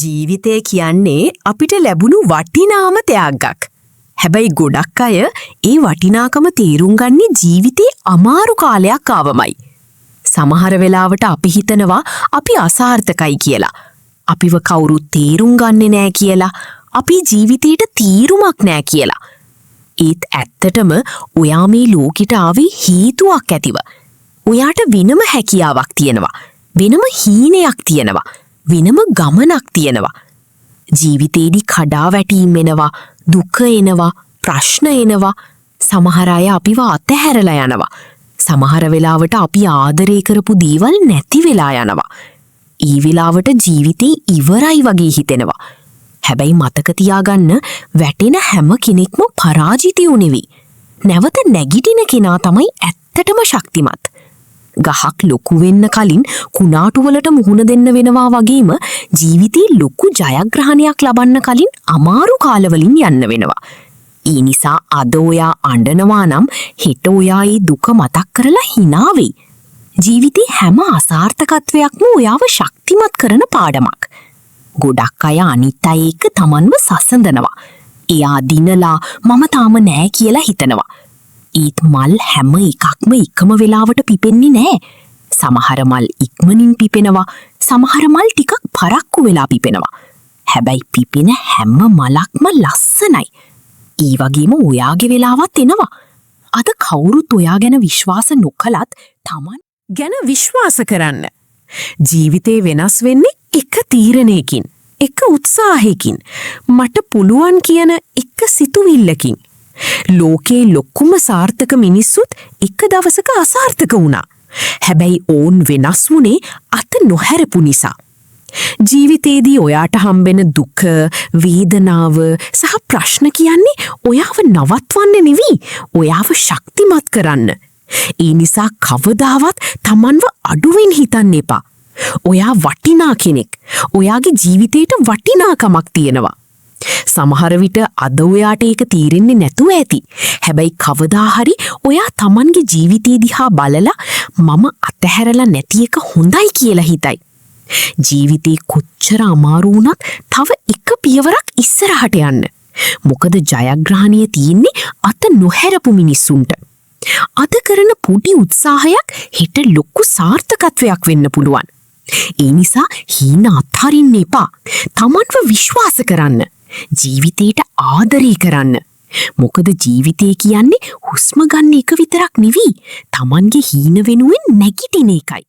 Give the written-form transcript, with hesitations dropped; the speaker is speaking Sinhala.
ජීවිතය කියන්නේ අපිට ලැබුණු වටිනාම ත්‍යාගයක්. හැබැයි ගොඩක් අය ඒ වටිනාකම තේරුම් ගන්නේ ජීවිතේ අමාරු කාලයක් ආවමයි. සමහර වෙලාවට අපි හිතනවා අපි අසාර්ථකයි කියලා. අපිව කවුරුත් තේරුම් ගන්නේ නෑ කියලා. අපි ජීවිතේට තීරුමක් නෑ කියලා. ඒත් ඇත්තටම ඔයා මේ ලෝකෙට ආවේ හේතුවක් ඇතිව. ඔයාට වෙනම හැකියාවක් තියෙනවා. වෙනම හීනයක් තියෙනවා. වෙනම ගමනක් තියෙනවා. ජීවිතේදී කඩා වැටීම් එනවා, දුක එනවා, ප්‍රශ්න එනවා. සමහර අය අපිව අතහැරලා යනවා. සමහර වෙලාවට අපි ආදරය කරපු දේවල් නැති වෙලා යනවා. ඒ වෙලාවට ජීවිතේ ඉවරයි වගේ හිතෙනවා. හැබැයි මතක තියාගන්න වැටෙන හැම කෙනෙක්ම පරාජිතයෝ නෙවෙයි. නැවත නැගිටින කෙනා තමයි ඇත්තටම ශක්තිමත්. ගහක් ලොකු වෙන්න කලින් කුණාටුවලට මුහුණ දෙන්න වෙනවා වගේම ජීවිතේ ලොකු ජයග්‍රහණයක් ලබන්න කලින් අමාරු කාලවලින් යන්න වෙනවා. ඒ නිසා අද ඔයා අඬනවා නම් හෙට ඔයා ඒ දුක මතක් කරලා hina වෙයි. ජීවිතේ හැම අසාර්ථකත්වයක්ම ඔයාව ශක්තිමත් කරන පාඩමක්. ගොඩක් අය අනිත් අය එක්ක තමන්ව සසඳනවා. එයා දිනලා මම තාම නෑ කියලා හිතනවා. ඒත් මල් හැම එකක්ම එකම වෙලාවට පිපෙන්නේ නෑ. සමහර මල් ඉක්මනින් පිපෙනවා, සමහර මල් ටිකක් පරක්කු වෙලා පිපෙනවා. හැබැයි පිපෙන හැම මලක්ම ලස්සනයි. ඒ වගේම ඔයාගේ වෙලාවත් එනවා. අද කවුරුත් ඔයා ගැන විශ්වාස නොකලත් තමන් ගැන විශ්වාස කරන්න. ජීවිතේ වෙනස් වෙන්නේ එක තීරණයකින්, එක උත්සාහයකින්, මට පුළුවන් කියන එක සිතුවිල්ලකින්. ලෝකේ ලොකුම සාර්ථක මිනිස්සුත් එක දවසක අසාර්ථක වුණා. හැබැයි ඔවුන් වෙනස් වුණේ අත නොහැරපු නිසා. ජීවිතේදී ඔයාට හම්බෙන දුක, වේදනාව සහ ප්‍රශ්න කියන්නේ ඔයාව නවත්වන්න නෙවෙයි, ඔයාව ශක්තිමත් කරන්න. ඒ නිසා කවදාවත් තමන්ව අඩුවෙන් හිතන්න එපා. ඔයා වටිනා කෙනෙක්. ඔයාගේ ජීවිතේට වටිනාකමක් තියෙනවා. සමහර විට අද ඔයාට ඒක තීරෙන්නේ නැතුව ඇති. හැබැයි කවදා හරි ඔයා තමන්ගේ ජීවිතේ දිහා බලලා මම අතහැරලා නැති එක හොඳයි කියලා හිතයි. ජීවිතේ කොච්චර අමාරු වුණත් තව එක පියවරක් ඉස්සරහට යන්න. මොකද ජයග්‍රහණය තියෙන්නේ අත නොහැරපු මිනිස්සුන්ට. අද කරන පොඩි උත්සාහයක් හෙට ලොකු සාර්ථකත්වයක් වෙන්න පුළුවන්. ඒ නිසා හීන අත්හරින්න එපා. තමන්ව විශ්වාස කරන්න. ජීවිතේට ආදරය කරන්න. මොකද ජීවිතේ කියන්නේ හුස්ම ගන්න එක විතරක් නෙවෙයි. තමන්ගේ හීන වෙනුවෙන් නැගිටින එකයි.